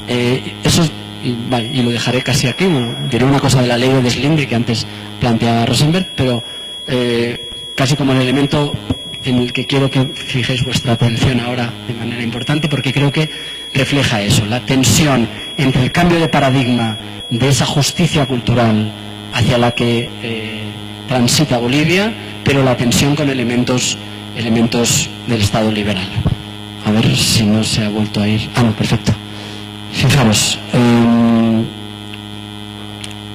Eso, y lo dejaré casi aquí. Bueno, diré una cosa de la ley de deslinde que antes planteaba Rosenberg, pero casi como el elemento en el que quiero que fijéis vuestra atención ahora de manera importante, porque creo que refleja eso, la tensión entre el cambio de paradigma de esa justicia cultural hacia la que transita Bolivia, pero la tensión con elementos del Estado liberal. A ver si no se ha vuelto a ir. Ah, no, perfecto. Fijaros,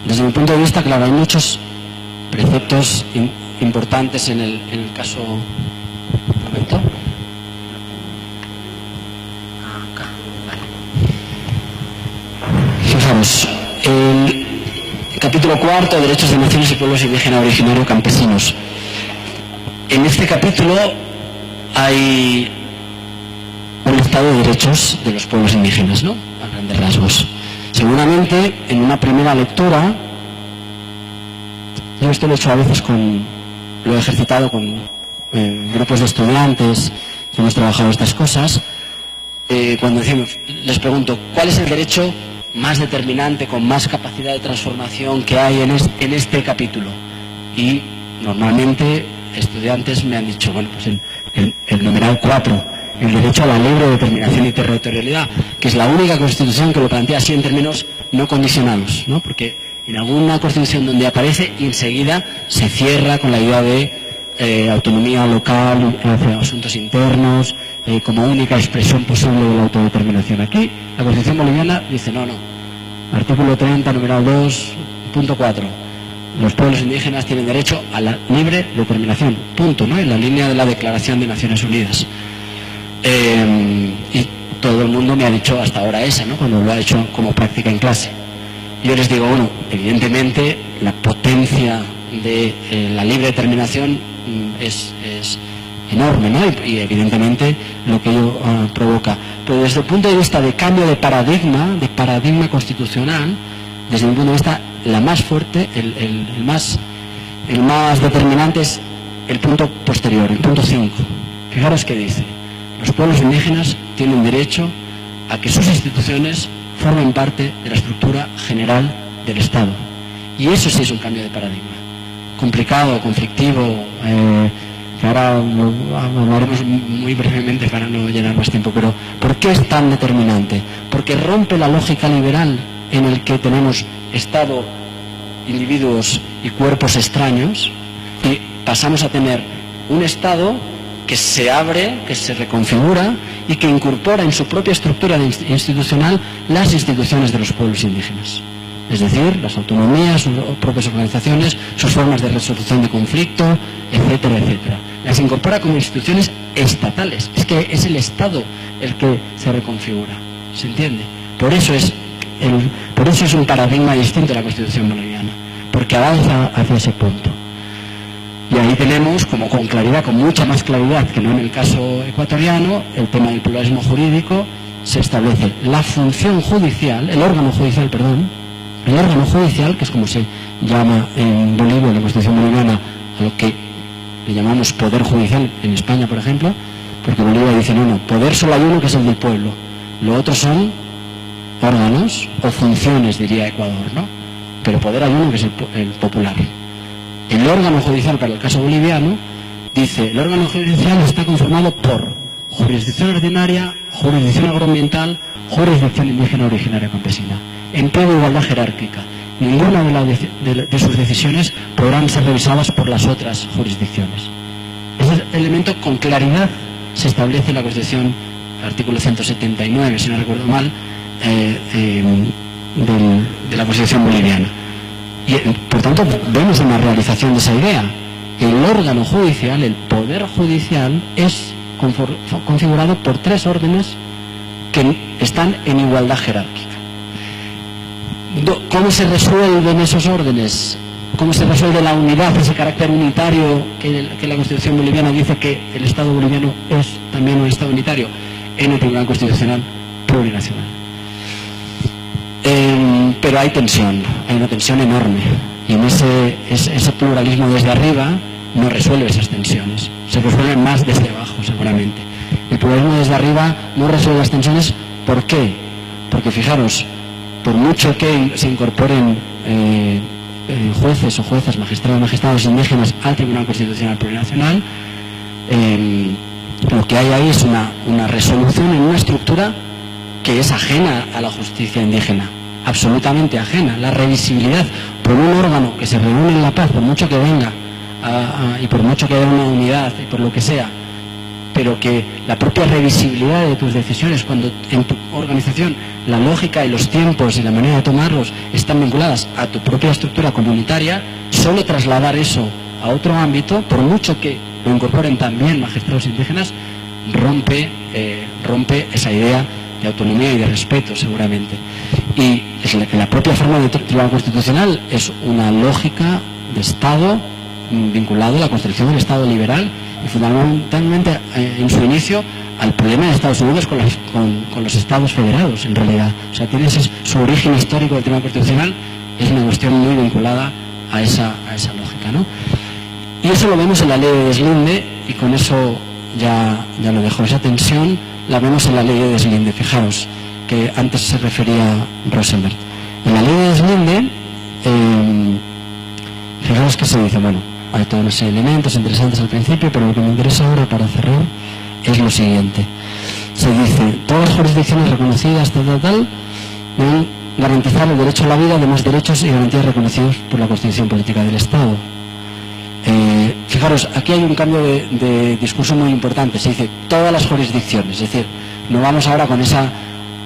desde mi punto de vista, claro, hay muchos preceptos importantes en el caso. Un momento. Acá, vale. Fijaros, el capítulo 4, Derechos de Naciones y Pueblos Indígenas Originarios Campesinos. En este capítulo hay un listado de derechos de los pueblos indígenas, ¿no? A grandes rasgos. Seguramente, en una primera lectura, yo esto lo he hecho a veces lo he ejercitado con grupos de estudiantes que hemos trabajado estas cosas, cuando les pregunto, ¿cuál es el derecho más determinante, con más capacidad de transformación que hay en este capítulo? Y normalmente estudiantes me han dicho, bueno, pues el numeral 4, el derecho a la libre determinación y territorialidad, que es la única constitución que lo plantea así en términos no condicionados, ¿no? Porque en alguna constitución donde aparece y enseguida se cierra con la idea de autonomía local hacia asuntos internos como única expresión posible de la autodeterminación. Aquí la Constitución boliviana dice no, artículo 30, numeral 2, punto 4, los pueblos indígenas tienen derecho a la libre determinación, punto, ¿no? En la línea de la Declaración de Naciones Unidas. Y todo el mundo me ha dicho hasta ahora esa, ¿no? Cuando lo ha hecho como práctica en clase. Yo les digo, bueno, evidentemente la potencia de la libre determinación es enorme, ¿no? Y evidentemente lo que ello provoca. Pero desde el punto de vista de cambio de paradigma constitucional, desde mi punto de vista, la más fuerte, el más determinante es el punto posterior, el punto 5. Fijaros qué dice. Los pueblos indígenas tienen derecho a que sus instituciones formen parte de la estructura general del Estado. Y eso sí es un cambio de paradigma. Complicado, conflictivo, que ahora hablaremos muy brevemente para no llenar más tiempo, pero ¿por qué es tan determinante? Porque rompe la lógica liberal en el que tenemos Estado, individuos y cuerpos extraños, y pasamos a tener un Estado que se abre, que se reconfigura y que incorpora en su propia estructura institucional las instituciones de los pueblos indígenas. Es decir, las autonomías, sus propias organizaciones, sus formas de resolución de conflicto, etcétera, etcétera. Las incorpora como instituciones estatales. Es que es el Estado el que se reconfigura. ¿Se entiende? Por eso es un paradigma distinto a la Constitución boliviana, porque avanza hacia ese punto. Y ahí tenemos, como con claridad, con mucha más claridad que no en el caso ecuatoriano, el tema del pluralismo jurídico. Se establece la función judicial, el órgano judicial, que es como se llama en Bolivia, en la Constitución boliviana, a lo que le llamamos poder judicial en España, por ejemplo, porque Bolivia dice, no, poder solo hay uno, que es el del pueblo. Lo otro son órganos o funciones, diría Ecuador, ¿no? Pero poder hay uno, que es el popular. El órgano judicial, para el caso boliviano, dice, el órgano judicial está conformado por jurisdicción ordinaria, jurisdicción agroambiental, jurisdicción indígena originaria campesina, en plena igualdad jerárquica. Ninguna de sus decisiones podrán ser revisadas por las otras jurisdicciones. Ese elemento con claridad se establece en la Constitución, artículo 179, si no recuerdo mal, de la Constitución boliviana. Y, por tanto, vemos una realización de esa idea. El órgano judicial, el poder judicial, es configurado por tres órdenes que están en igualdad jerárquica. ¿Cómo se resuelven esos órdenes? ¿Cómo se resuelve la unidad, ese carácter unitario que la Constitución boliviana dice que el Estado boliviano es también un Estado unitario? En el Tribunal Constitucional Plurinacional. Pero hay una tensión enorme, y en ese pluralismo desde arriba no resuelve esas tensiones, se resuelven más desde abajo seguramente. El pluralismo desde arriba no resuelve las tensiones. ¿Por qué? porque fijaros, por mucho que se incorporen jueces o juezas, magistrados indígenas al Tribunal Constitucional Plurinacional, lo que hay ahí es una resolución en una estructura que es ajena a la justicia indígena, absolutamente ajena. La revisibilidad por un órgano que se reúne en la paz, por mucho que venga y por mucho que haya una unidad y por lo que sea, pero que la propia revisibilidad de tus decisiones, cuando en tu organización la lógica y los tiempos y la manera de tomarlos están vinculadas a tu propia estructura comunitaria, solo trasladar eso a otro ámbito, por mucho que lo incorporen también magistrados indígenas, rompe esa idea de autonomía y de respeto, seguramente. Y la propia forma de Tribunal Constitucional es una lógica de Estado vinculado a la construcción del Estado liberal y fundamentalmente en su inicio al problema de Estados Unidos con los Estados federados, en realidad. O sea, tiene su origen histórico del Tribunal Constitucional, es una cuestión muy vinculada a esa lógica, ¿no? Y eso lo vemos en la ley de deslinde, y con eso ya lo dejo. Esa tensión la vemos en la ley de deslinde. Fijaros que antes se refería Rosenberg. En la ley de deslinde, fijaros que se dice, bueno, hay toda una serie de elementos interesantes al principio, pero lo que me interesa ahora para cerrar es lo siguiente. Se dice, todas las jurisdicciones reconocidas, tal, deben garantizar el derecho a la vida, además derechos y garantías reconocidos por la Constitución Política del Estado. Fijaros, aquí hay un cambio de discurso muy importante. Se dice todas las jurisdicciones, es decir, no vamos ahora con esa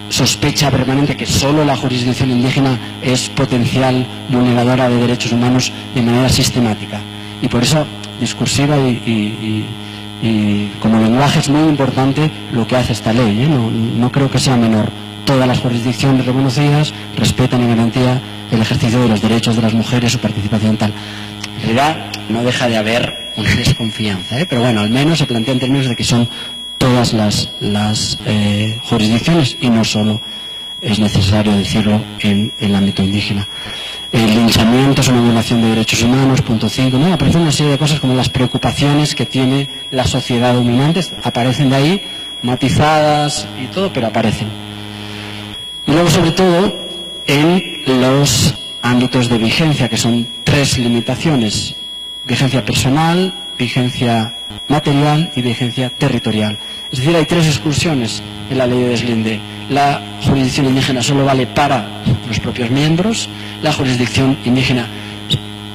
sospecha permanente que solo la jurisdicción indígena es potencial vulneradora de derechos humanos de manera sistemática. Y por eso, discursiva y como lenguaje es muy importante lo que hace esta ley, ¿eh? No creo que sea menor. Todas las jurisdicciones reconocidas respetan y garantían el ejercicio de los derechos de las mujeres, su participación tal. En realidad no deja de haber una desconfianza, pero bueno, al menos se plantea en términos de que son todas las jurisdicciones y no solo es necesario decirlo en el ámbito indígena. El linchamiento es una violación de derechos humanos, punto 5, ¿no? Aparecen una serie de cosas como las preocupaciones que tiene la sociedad dominante, aparecen de ahí, matizadas y todo, pero aparecen. Y luego, sobre todo, en los ámbitos de vigencia, que son 3 limitaciones: vigencia personal, vigencia material y vigencia territorial. Es decir, hay 3 exclusiones en la ley de deslinde. La jurisdicción indígena solo vale para los propios miembros, la jurisdicción indígena,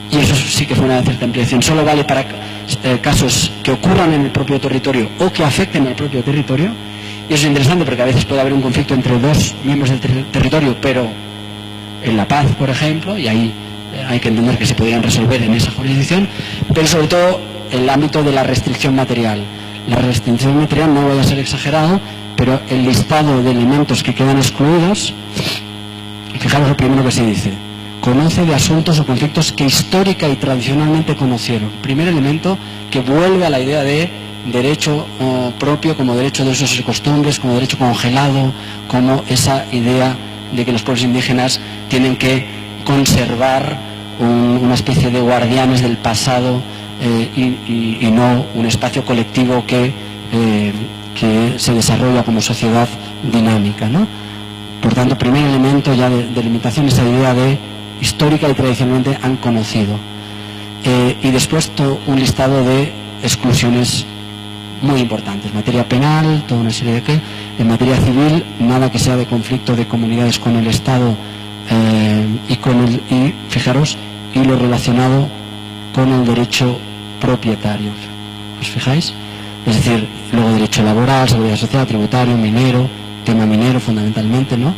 y eso sí que fue una cierta ampliación, solo vale para casos que ocurran en el propio territorio o que afecten al propio territorio. Y eso es interesante porque a veces puede haber un conflicto entre 2 miembros del territorio, pero en La Paz, por ejemplo, y ahí hay que entender que se podrían resolver en esa jurisdicción, pero sobre todo el ámbito de la restricción material. La restricción material, no voy a ser exagerado, pero el listado de elementos que quedan excluidos, fijaros lo primero que se dice: conoce de asuntos o conflictos que histórica y tradicionalmente conocieron. Primer elemento que vuelve a la idea de derecho propio como derecho de usos y costumbres, como derecho congelado, como esa idea de que los pueblos indígenas tienen que conservar una especie de guardianes del pasado y no un espacio colectivo que se desarrolla como sociedad dinámica, ¿no? Por tanto, primer elemento ya de limitación, esa idea de histórica y tradicionalmente han conocido. Y después todo un listado de exclusiones muy importantes. Materia penal, toda una serie de que. En materia civil, nada que sea de conflicto de comunidades con el Estado y fijaros, y lo relacionado con el derecho propietario. ¿Os fijáis? Es decir, luego derecho laboral, seguridad social, tributario, minero, tema minero fundamentalmente, ¿no?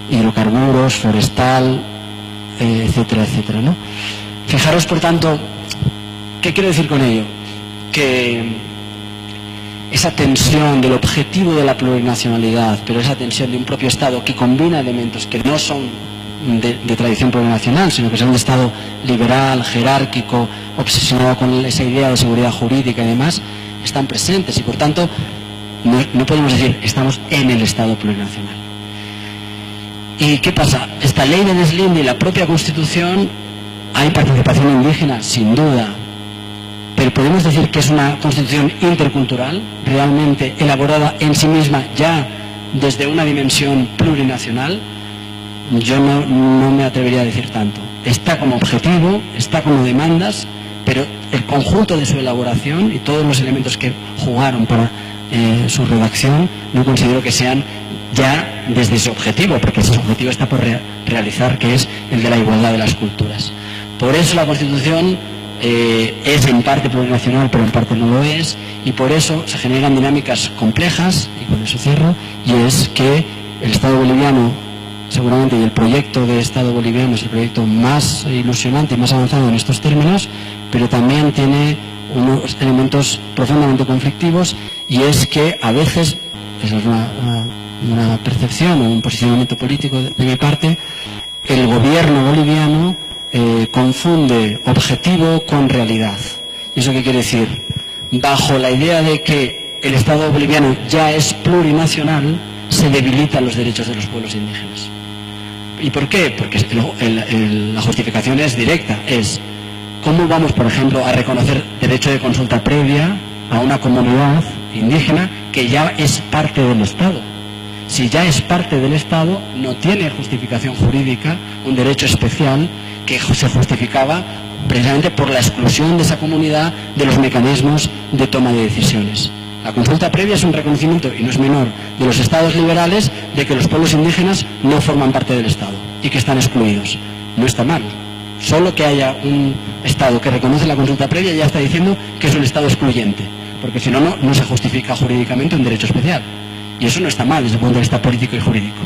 Hidrocarburos, forestal, etcétera, etcétera, ¿no? Fijaros, por tanto, ¿qué quiero decir con ello? Que esa tensión del objetivo de la plurinacionalidad, pero esa tensión de un propio Estado que combina elementos que no son de tradición plurinacional, sino que son de Estado liberal, jerárquico, obsesionado con esa idea de seguridad jurídica y demás, están presentes y por tanto no podemos decir estamos en el Estado plurinacional. ¿Y qué pasa? Esta ley de deslinde y la propia Constitución, hay participación indígena, sin duda, pero podemos decir que es una Constitución intercultural, realmente elaborada en sí misma ya desde una dimensión plurinacional, yo no me atrevería a decir tanto. Está como objetivo, está como demandas, pero el conjunto de su elaboración y todos los elementos que jugaron para su redacción no considero que sean ya desde ese objetivo, porque ese objetivo está por realizar, que es el de la igualdad de las culturas. Por eso la Constitución es en parte plurinacional, pero en parte no lo es, y por eso se generan dinámicas complejas, y con eso cierro, y es que el Estado boliviano, seguramente, y el proyecto de Estado boliviano es el proyecto más ilusionante y más avanzado en estos términos, pero también tiene unos elementos profundamente conflictivos, y es que a veces, esa es una percepción o un posicionamiento político de mi parte, el gobierno boliviano confunde objetivo con realidad. ¿Y eso qué quiere decir? Bajo la idea de que el Estado boliviano ya es plurinacional, se debilitan los derechos de los pueblos indígenas. ¿Y por qué? Porque la justificación es directa, es ¿cómo vamos, por ejemplo, a reconocer derecho de consulta previa a una comunidad indígena que ya es parte del Estado? Si ya es parte del Estado, no tiene justificación jurídica un derecho especial que se justificaba precisamente por la exclusión de esa comunidad de los mecanismos de toma de decisiones. La consulta previa es un reconocimiento, y no es menor, de los estados liberales de que los pueblos indígenas no forman parte del Estado y que están excluidos. No está mal. Solo que haya un Estado que reconoce la consulta previa ya está diciendo que es un Estado excluyente, porque si no, no se justifica jurídicamente un derecho especial. Y eso no está mal desde el punto de vista político y jurídico.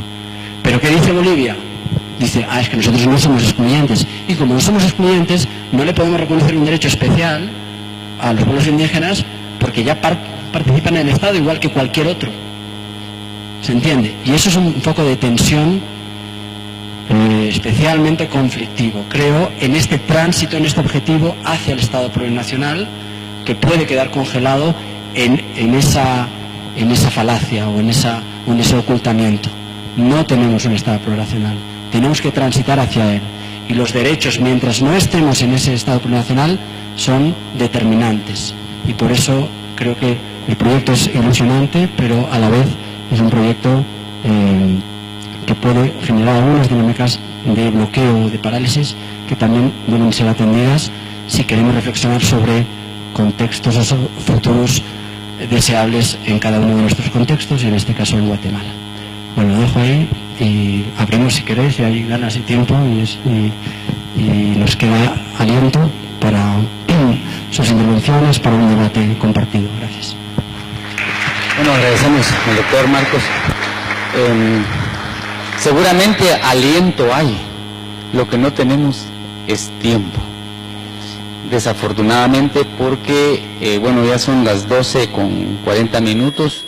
¿Pero qué dice Bolivia? Dice, es que nosotros no somos excluyentes. Y como no somos excluyentes, no le podemos reconocer un derecho especial a los pueblos indígenas porque ya participan en el Estado igual que cualquier otro. ¿Se entiende? Y eso es un foco de tensión especialmente conflictivo, creo, en este tránsito, en este objetivo hacia el Estado plurinacional, que puede quedar congelado en esa falacia o en ese ocultamiento. No tenemos un Estado plurinacional, tenemos que transitar hacia él, y los derechos, mientras no estemos en ese Estado plurinacional, son determinantes, y por eso creo que el proyecto es ilusionante, pero a la vez es un proyecto que puede generar algunas dinámicas de bloqueo o de parálisis que también deben ser atendidas si queremos reflexionar sobre contextos futuros deseables en cada uno de nuestros contextos, y en este caso en Guatemala. Bueno, lo dejo ahí y abrimos, si queréis, si hay ganas y tiempo, y nos queda aliento para sus intervenciones, para un debate compartido. Gracias. Bueno, agradecemos al doctor Marcos. Seguramente aliento hay, lo que no tenemos es tiempo. Desafortunadamente, porque bueno, ya son las 12:40.